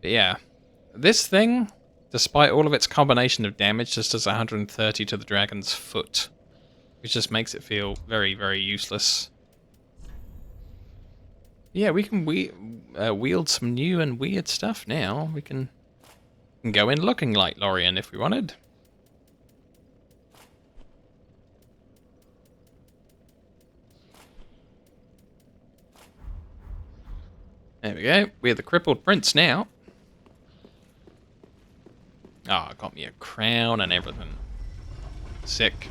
But yeah, this thing, despite all of its combination of damage, just does 130 to the dragon's foot, which just makes it feel very, very useless. Yeah, we can wield some new and weird stuff now. We can go in looking like Lorien if we wanted. There we go. We're the crippled prince now. Ah, oh, got me a crown and everything. Sick.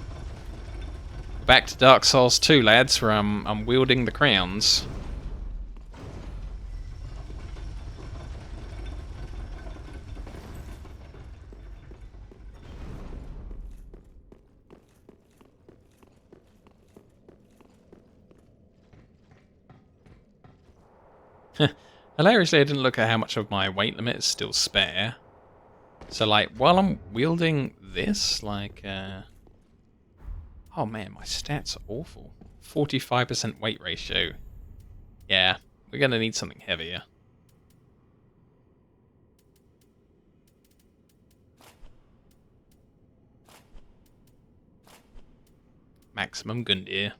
Back to Dark Souls 2, lads, where I'm wielding the crowns. Hilariously, I didn't look at how much of my weight limit is still spare. So, like, while I'm wielding this, like, oh man, my stats are awful. 45% weight ratio. Yeah, we're gonna need something heavier. Maximum Gundyr.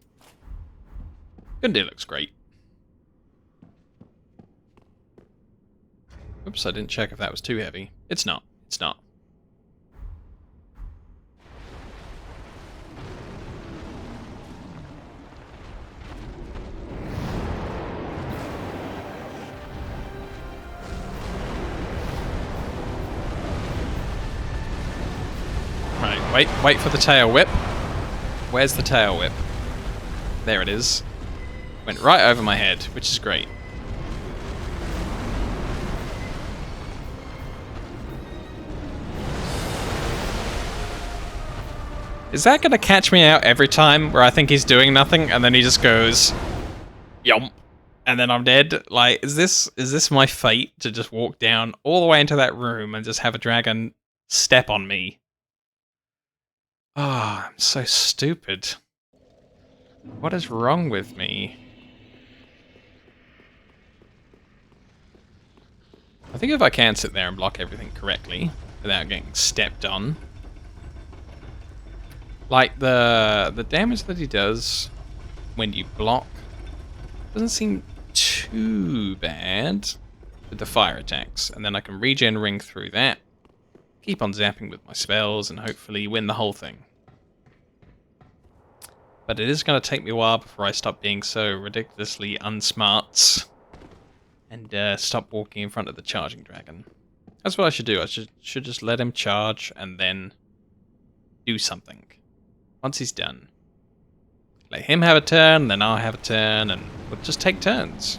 Gundyr looks great. Oops, I didn't check if that was too heavy. It's not. It's not. Right, wait for the tail whip. Where's the tail whip? There it is. Went right over my head, which is great. Is that going to catch me out every time where I think he's doing nothing and then he just goes yomp and then I'm dead? Like, is this my fate to just walk down all the way into that room and just have a dragon step on me? Ah, oh, I'm so stupid. What is wrong with me? I think if I can sit there and block everything correctly without getting stepped on. Like, the damage that he does when you block doesn't seem too bad with the fire attacks. And then I can regen ring through that, keep on zapping with my spells, and hopefully win the whole thing. But it is going to take me a while before I stop being so ridiculously unsmart and stop walking in front of the charging dragon. That's what I should do. I should just let him charge and then do something. Once he's done, let him have a turn, then I'll have a turn, and we'll just take turns.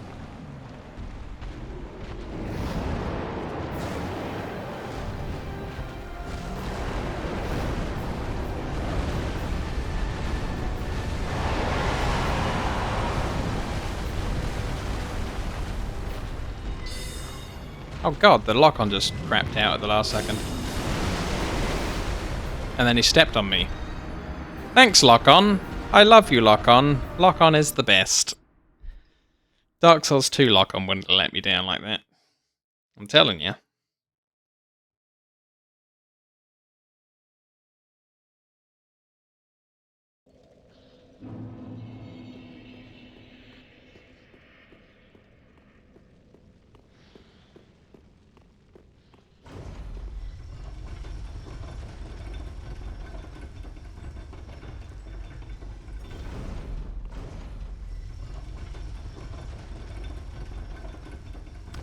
Oh god, the lock-on just crapped out at the last second. And then he stepped on me. Thanks, lock-on. I love you, lock-on. Lock-on is the best. Dark Souls 2 lock-on wouldn't let me down like that. I'm telling you.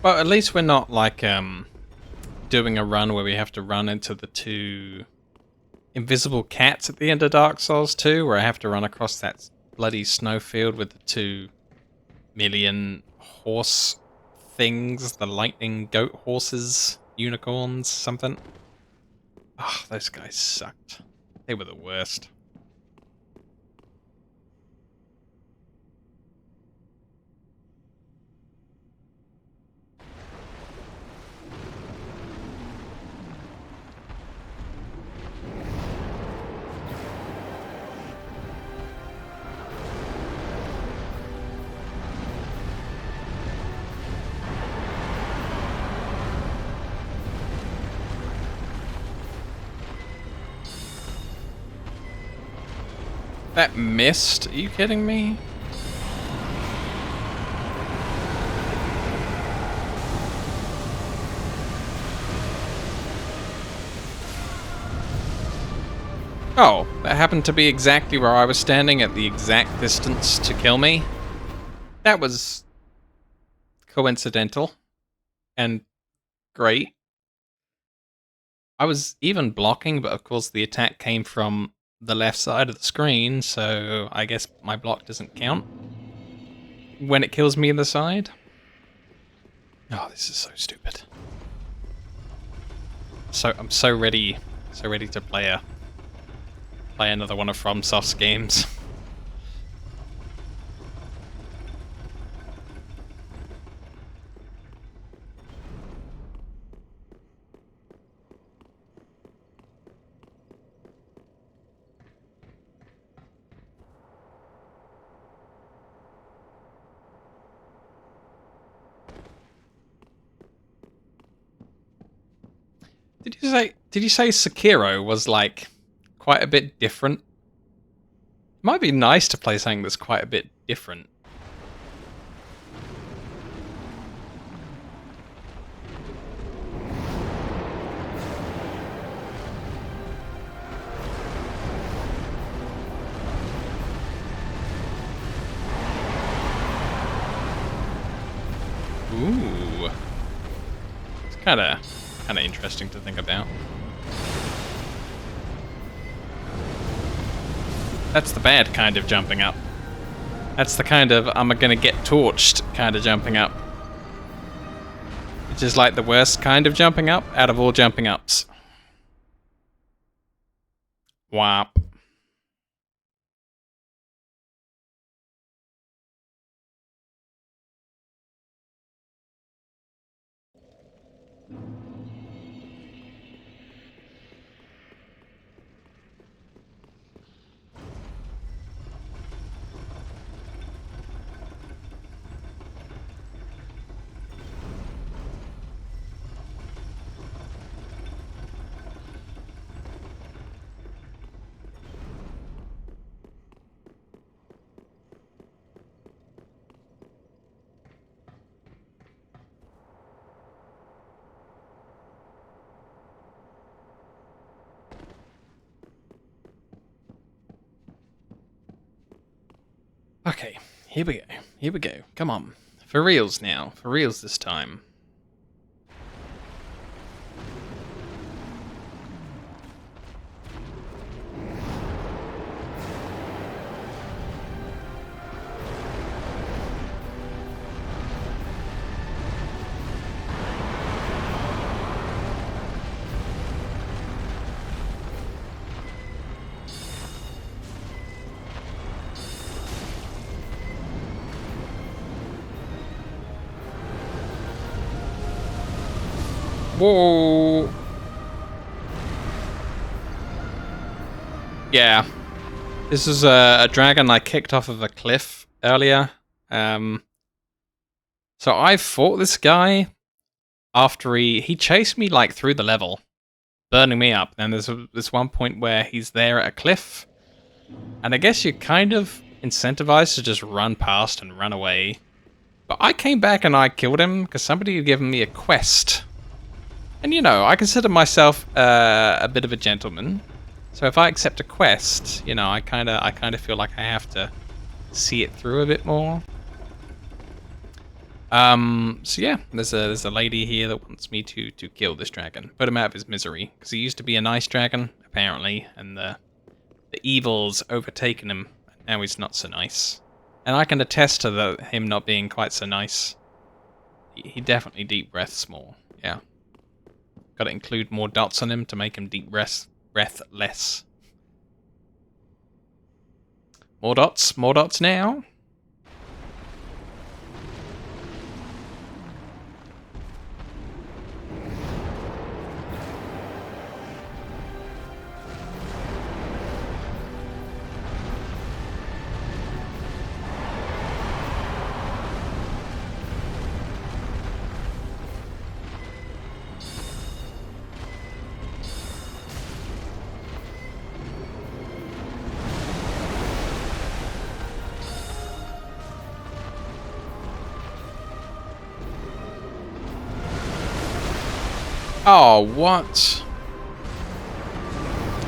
Well, at least we're not like doing a run where we have to run into the two invisible cats at the end of Dark Souls 2, where I have to run across that bloody snowfield with the 2 million horse things, the lightning goat horses, unicorns, something. Oh, those guys sucked. They were the worst. That missed? Are you kidding me? Oh, that happened to be exactly where I was standing at the exact distance to kill me. That was coincidental and great. I was even blocking, but of course the attack came from the left side of the screen, so I guess my block doesn't count when it kills me in the side. Oh, this is so stupid. I'm so ready to play another one of FromSoft's games. Did you say Sekiro was like quite a bit different? It might be nice to play something that's quite a bit different. Ooh. It's kinda interesting to think about. That's the bad kind of jumping up. That's the kind of I'm gonna get torched kind of jumping up. Which is like the worst kind of jumping up out of all jumping ups. Whop. Okay, here we go. Here we go. Come on. For reals now. For reals this time. Whoa! Yeah. This is a dragon I kicked off of a cliff earlier. So I fought this guy after he chased me like through the level, burning me up. And there's this one point where he's there at a cliff, and I guess you're kind of incentivized to just run past and run away. But I came back and I killed him because somebody had given me a quest. And you know, I consider myself a bit of a gentleman. So if I accept a quest, you know, I kind of feel like I have to see it through a bit more. So yeah, there's a lady here that wants me to kill this dragon, put him out of his misery, because he used to be a nice dragon apparently, and the evil's overtaken him. Now he's not so nice, and I can attest to him not being quite so nice. He definitely deep breaths more. Yeah, got to include more dots on him to make him deep breath less. More dots now. Oh, what?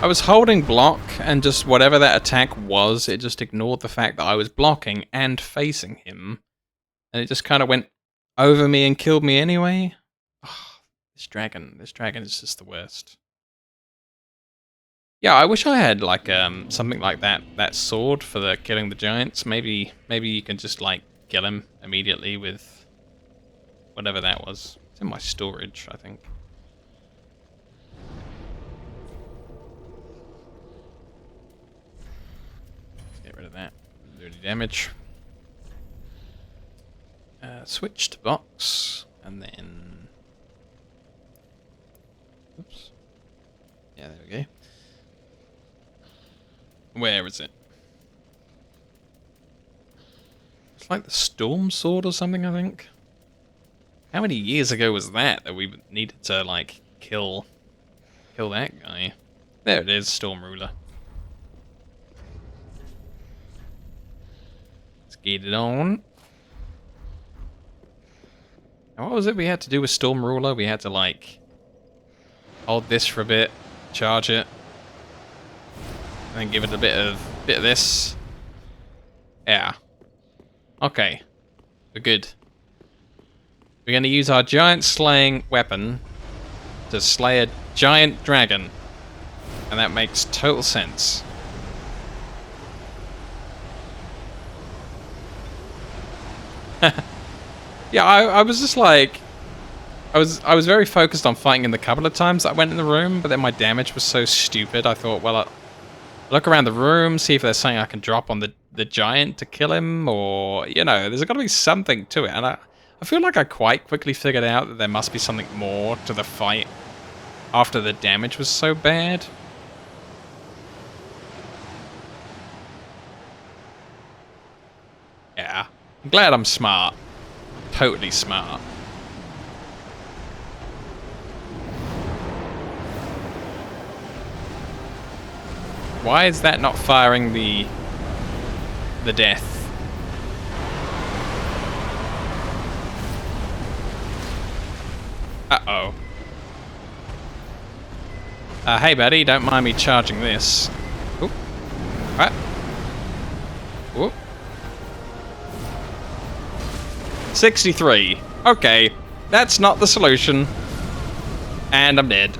I was holding block, and just whatever that attack was, it just ignored the fact that I was blocking and facing him. And it just kind of went over me and killed me anyway. Oh, this dragon is just the worst. Yeah, I wish I had like something like that sword for the killing the giants. Maybe you can just like kill him immediately with whatever that was. It's in my storage, I think. Let's get rid of that. Doesn't do any damage. Switch to box, and then... Oops. Yeah, there we go. Where is it? It's like the Storm Sword or something, I think. How many years ago was that we needed to, like, kill that guy? There it is, Storm Ruler. Let's get it on. Now, what was it we had to do with Storm Ruler? We had to, like, hold this for a bit, charge it, and then give it a bit of this. Yeah. Okay. We're good. We're going to use our giant slaying weapon to slay a giant dragon. And that makes total sense. Yeah, I was just like... I was very focused on fighting in the couple of times I went in the room, but then my damage was so stupid, I thought, well, I'll look around the room, see if there's something I can drop on the giant to kill him, or, you know, there's got to be something to it. And I feel like I quite quickly figured out that there must be something more to the fight after the damage was so bad. Yeah, I'm glad I'm smart. Totally smart. Why is that not firing the death? Uh-oh. Hey buddy, don't mind me charging this. Oop. What? Oop. 63. Okay, that's not the solution. And I'm dead.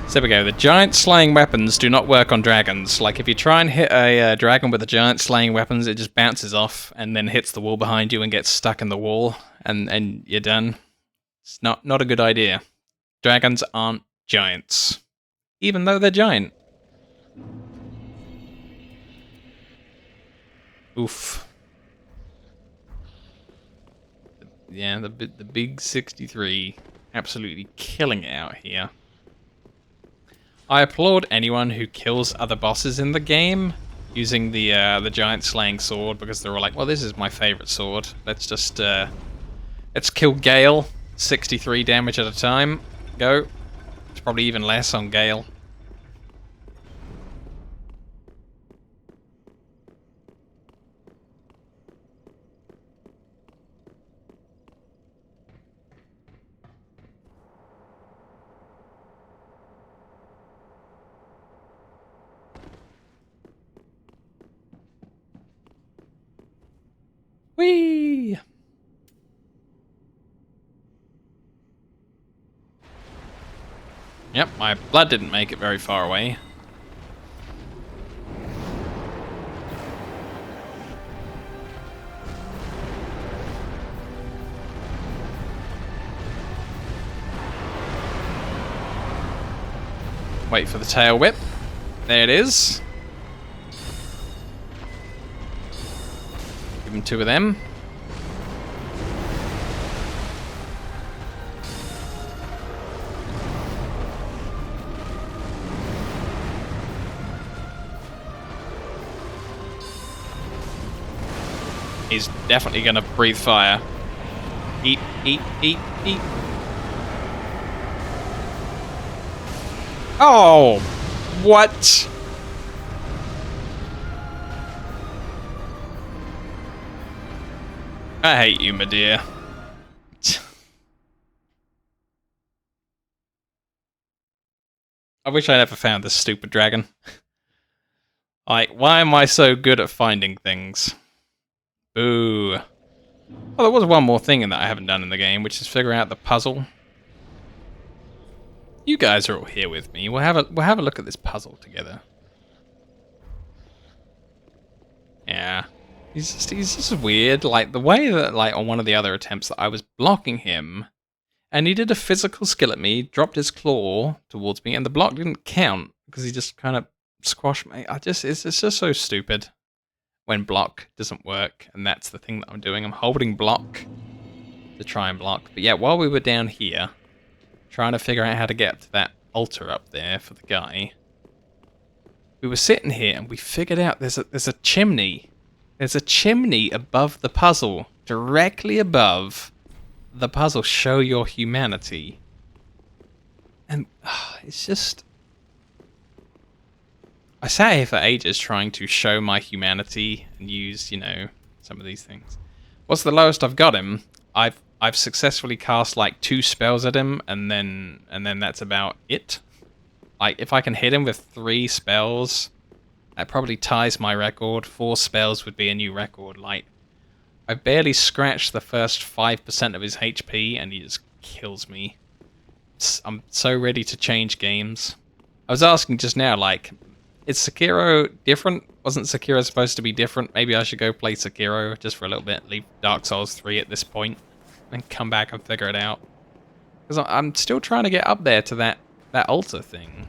So there we go. The giant slaying weapons do not work on dragons. Like, if you try and hit a dragon with the giant slaying weapons, it just bounces off and then hits the wall behind you and gets stuck in the wall, and you're done. It's not a good idea. Dragons aren't giants, even though they're giant. Oof. Yeah, the big 63, absolutely killing it out here. I applaud anyone who kills other bosses in the game using the giant slaying sword, because they're all like, well, this is my favorite sword. Let's just let's kill Gale. 63 damage at a time. Go. It's probably even less on Gale. Whee! Yep, my blood didn't make it very far away. Wait for the tail whip. There it is. Give him 2 of them. He's definitely gonna breathe fire. Eat, eat, eat, eat. Oh! What? I hate you, my dear. I wish I never found this stupid dragon. Like, why am I so good at finding things? Boo. Well, there was one more thing that I haven't done in the game, which is figure out the puzzle. You guys are all here with me. We'll have a look at this puzzle together. Yeah. He's just weird. Like, the way that, like, on one of the other attempts that I was blocking him, and he did a physical skill at me, dropped his claw towards me, and the block didn't count, because he just kind of squashed me. It's just so stupid when block doesn't work, and that's the thing that I'm doing. I'm holding block to try and block. But yeah, while we were down here, trying to figure out how to get to that altar up there for the guy, we were sitting here and we figured out there's a chimney. There's a chimney above the puzzle, directly above the puzzle. Show your humanity. And it's just... I sat here for ages trying to show my humanity and use, you know, some of these things. What's the lowest I've got him? I've successfully cast like 2 spells at him, and then that's about it. Like, if I can hit him with 3 spells, that probably ties my record. 4 spells would be a new record. Like, I barely scratched the first 5% of his HP, and he just kills me. I'm so ready to change games. I was asking just now, like, is Sekiro different? Wasn't Sekiro supposed to be different? Maybe I should go play Sekiro just for a little bit, leave Dark Souls 3 at this point, and come back and figure it out. Because I'm still trying to get up there to that altar thing.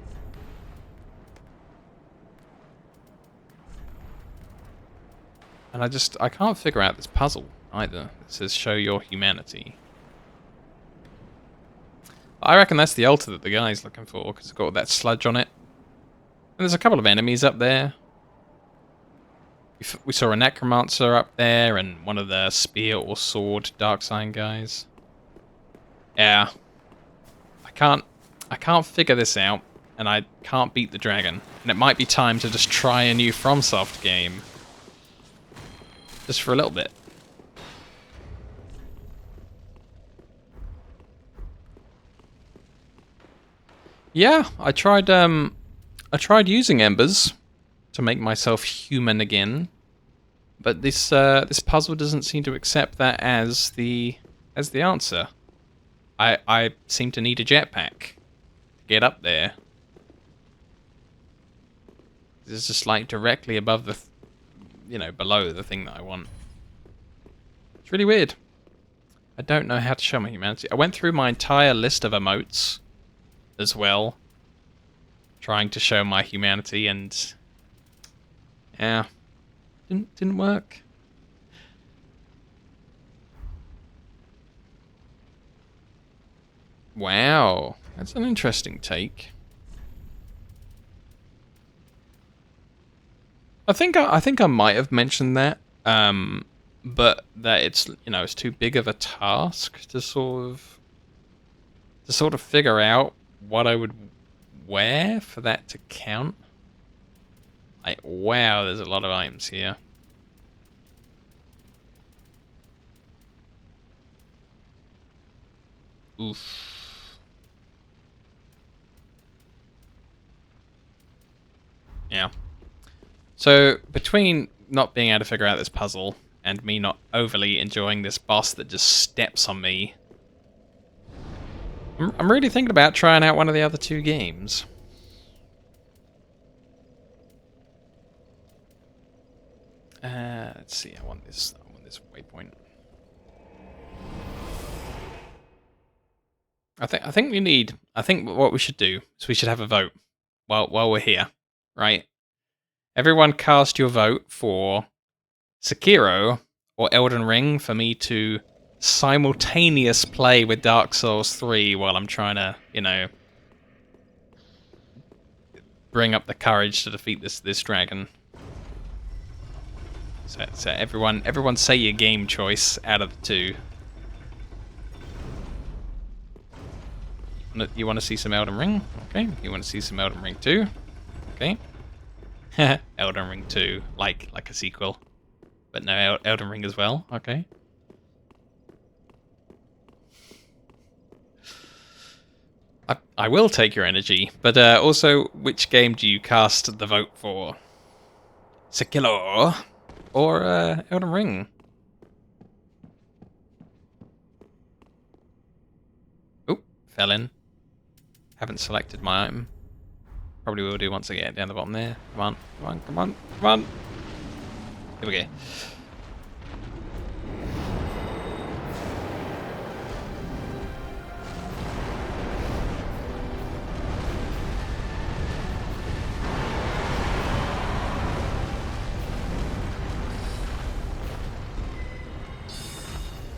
And I can't figure out this puzzle either. It says show your humanity. I reckon that's the altar that the guy's looking for, because it's got all that sludge on it. And there's a couple of enemies up there. We saw a necromancer up there, and one of the spear or sword dark sign guys. Yeah. I can't figure this out, and I can't beat the dragon. And it might be time to just try a new FromSoft game. Just for a little bit. Yeah, I tried using embers to make myself human again, but this puzzle doesn't seem to accept that as the answer. I seem to need a jetpack to get up there. It's just like directly above the, below the thing that I want. It's really weird. I don't know how to show my humanity. I went through my entire list of emotes as well, trying to show my humanity, and yeah, didn't work. Wow, that's an interesting take. I think I might have mentioned that, but that it's it's too big of a task to sort of figure out what I would wear for that to count. Like, wow, there's a lot of items here. Oof. Yeah. So, between not being able to figure out this puzzle and me not overly enjoying this boss that just steps on me, I'm really thinking about trying out one of the other 2 games. Let's see. I want this waypoint. I think what we should do is we should have a vote while we're here, right? Everyone cast your vote for Sekiro or Elden Ring for me to simultaneous play with Dark Souls 3 while I'm trying to, bring up the courage to defeat this dragon. So everyone say your game choice out of the 2. You want to see some Elden Ring? Okay. You want to see some Elden Ring 2? Okay. Elden Ring 2, like a sequel. But no, Elden Ring as well. Okay. I will take your energy, but also, which game do you cast the vote for? Sekiro or Elden Ring? Oop, fell in. Haven't selected my item. Probably will do once I get down the bottom there. Come on, come on, come on, come on. Here we go.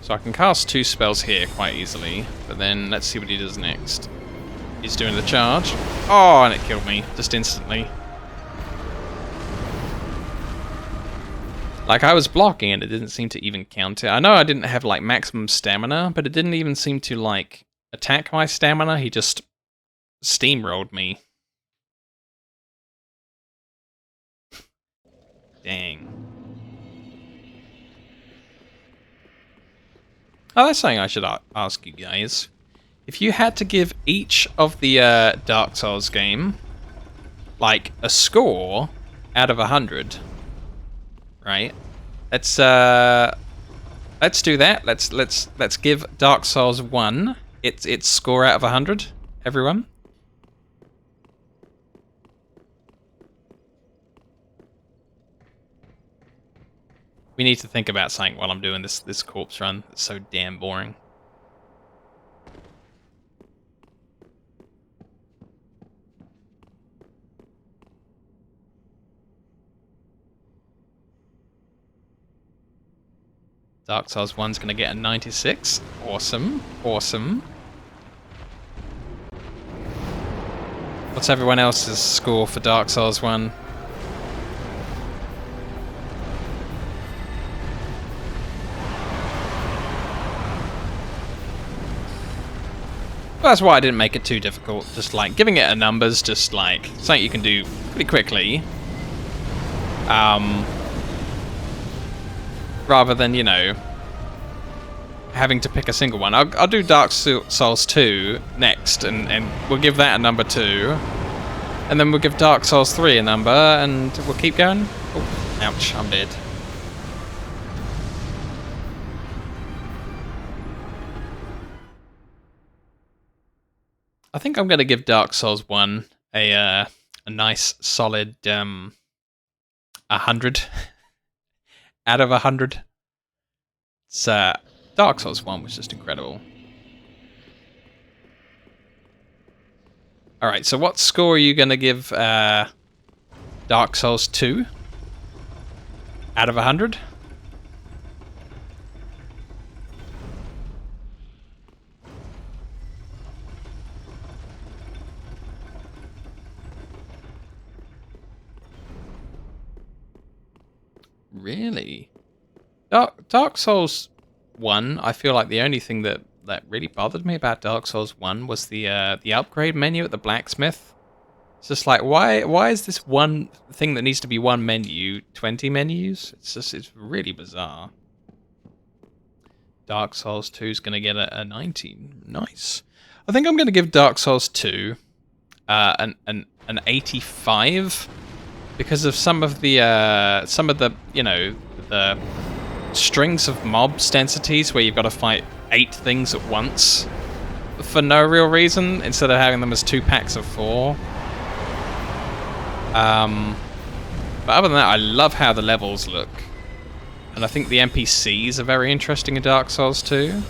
So I can cast 2 spells here quite easily, but then let's see what he does next. He's doing the charge. Oh, and it killed me just instantly. Like, I was blocking and it didn't seem to even count it. I know I didn't have, like, maximum stamina, but it didn't even seem to, like, attack my stamina. He just steamrolled me. Dang. Oh, that's something I should ask you guys. If you had to give each of the Dark Souls game, like, a score out of 100, right? Let's do that. Let's give Dark Souls 1 its score out of 100, everyone. We need to think about something while I'm doing this corpse run. It's so damn boring. Dark Souls 1's gonna get a 96. Awesome. Awesome. What's everyone else's score for Dark Souls 1? That's why I didn't make it too difficult. Just like giving it a numbers, just like something you can do pretty quickly. Rather than, you know, having to pick a single one. I'll do Dark Souls 2 next, and we'll give that a number 2. And then we'll give Dark Souls 3 a number, and we'll keep going. Oh, ouch, I'm dead. I think I'm going to give Dark Souls 1 a nice solid 100 out of 100. It's Dark Souls 1 was just incredible. Alright, so what score are you going to give Dark Souls 2 out of 100? Really? Dark Souls 1, I feel like the only thing that really bothered me about Dark Souls 1 was the upgrade menu at the blacksmith. It's just like, why is this one thing that needs to be one menu 20 menus? It's really bizarre. Dark Souls 2 is going to get a 19. Nice. I think I'm going to give Dark Souls 2 an 85 because of some of the you know, the strings of mob densities where you've got to fight 8 things at once for no real reason instead of having them as 2 packs of 4. But other than that, I love how the levels look. And I think the NPCs are very interesting in Dark Souls 2.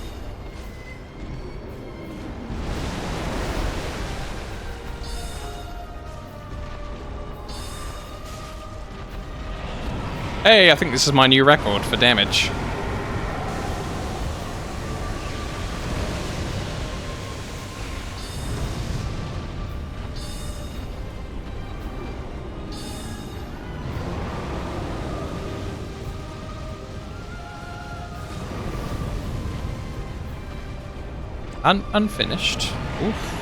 Hey, I think this is my new record for damage. Unfinished. Oof.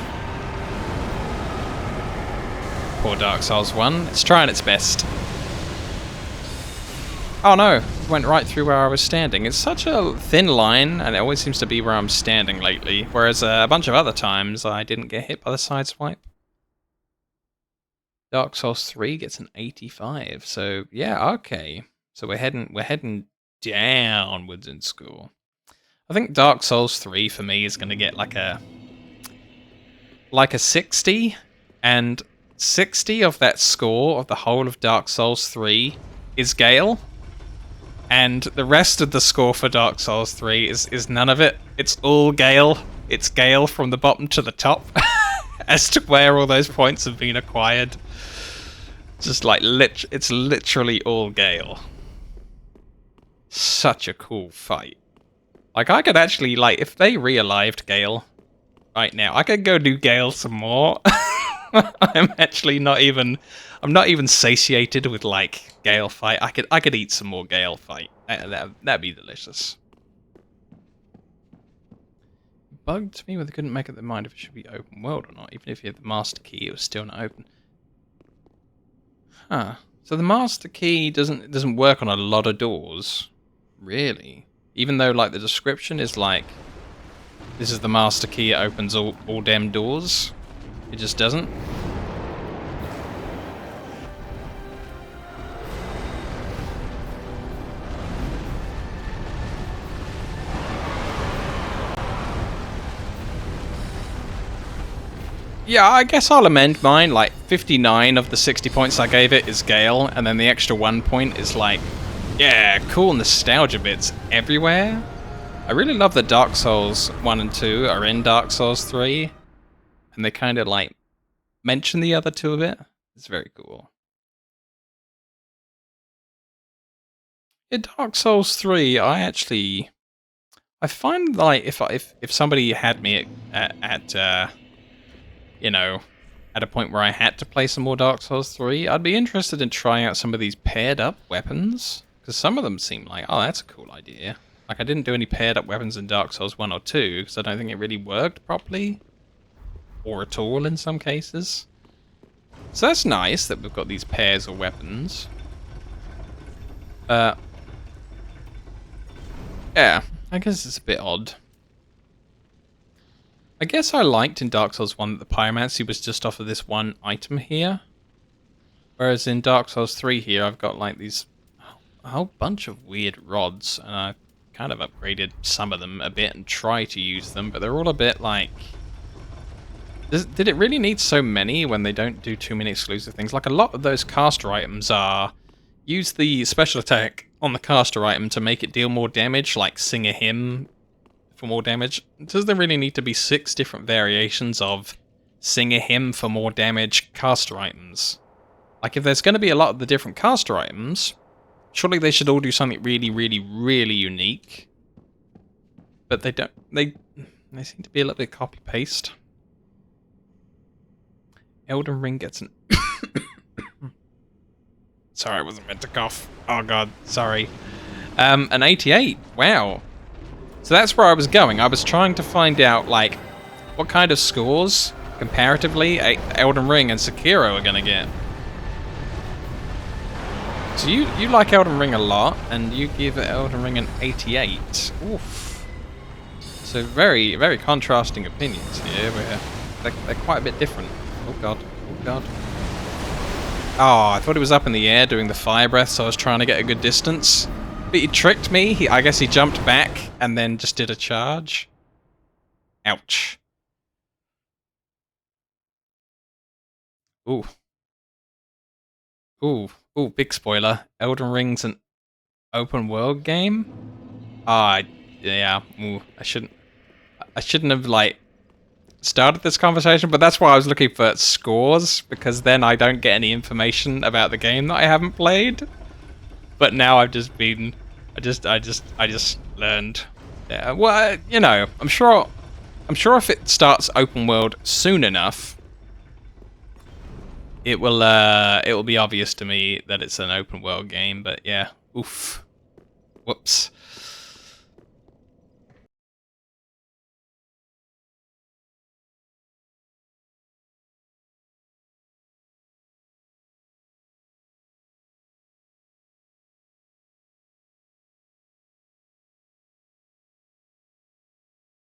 Poor Dark Souls 1. It's trying its best. Oh no! went right through where I was standing. It's such a thin line, and it always seems to be where I'm standing lately. Whereas a bunch of other times, I didn't get hit by the sideswipe. Dark Souls 3 gets an 85. So yeah, okay. So we're heading downwards in score. I think Dark Souls 3 for me is going to get like a 60, and 60 of that score of the whole of Dark Souls 3 is Gale, and the rest of the score for Dark Souls 3 is none of it. It's all Gale. It's Gale from the bottom to the top as to where all those points have been acquired. Just like it's literally all Gale. Such a cool fight. Like, I could actually, like, if they re-alived Gale right now, I could go do Gale some more. I'm not even satiated with, like, Gale fight. I could eat some more Gale fight. That'd be delicious. Bugged me when they couldn't make up their mind if it should be open world or not. Even if you had the master key, it was still not open. Huh. So the master key doesn't work on a lot of doors. Really? Even though, like, the description is like, this is the master key, it opens all damn doors. It just doesn't. Yeah, I guess I'll amend mine. Like, 59 of the 60 points I gave it is Gale, and then the extra 1 point is like, yeah, cool nostalgia bits everywhere. I really love that Dark Souls 1 and 2 are in Dark Souls 3, and they kind of, like, mention the other two a bit. It's very cool. In Dark Souls 3, I find, like, if somebody had me at you know, at a point where I had to play some more Dark Souls 3, I'd be interested in trying out some of these paired up weapons, because some of them seem like, oh, that's a cool idea. Like, I didn't do any paired up weapons in Dark Souls 1 or 2, because I don't think it really worked properly, or at all in some cases. So that's nice that we've got these pairs of weapons. Yeah, I guess it's a bit odd. I guess I liked in Dark Souls 1 that the pyromancy was just off of this one item here. Whereas in Dark Souls 3 here, I've got like these a whole bunch of weird rods, and I kind of upgraded some of them a bit and try to use them, but they're all a bit like... Did it really need so many when they don't do too many exclusive things? Like, a lot of those caster items are... Use the special attack on the caster item to make it deal more damage, like sing a hymn for more damage. Does there really need to be 6 different variations of sing a hymn for more damage caster items? Like, if there's going to be a lot of the different caster items, surely they should all do something really, really, really unique. But they don't. They seem to be a little bit copy-paste. Elden Ring gets an... Sorry, I wasn't meant to cough. Oh god, sorry. An 88. Wow. So that's where I was going. I was trying to find out, like, what kind of scores, comparatively, Elden Ring and Sekiro are going to get. So you like Elden Ring a lot, and you give Elden Ring an 88. Oof. So very, very contrasting opinions here, where they're quite a bit different. Oh god, oh god. Oh, I thought it was up in the air doing the fire breath, so I was trying to get a good distance. But he tricked me. I guess he jumped back and then just did a charge. Ouch. Ooh. Ooh. Ooh, big spoiler. Elden Ring's an open world game? Yeah. Ooh, I shouldn't have, like, started this conversation, but that's why I was looking for scores, because then I don't get any information about the game that I haven't played. But now I've just been, I just learned. Yeah, well, you know, I'm sure if it starts open world soon enough, it will be obvious to me that it's an open world game. But yeah, oof, whoops.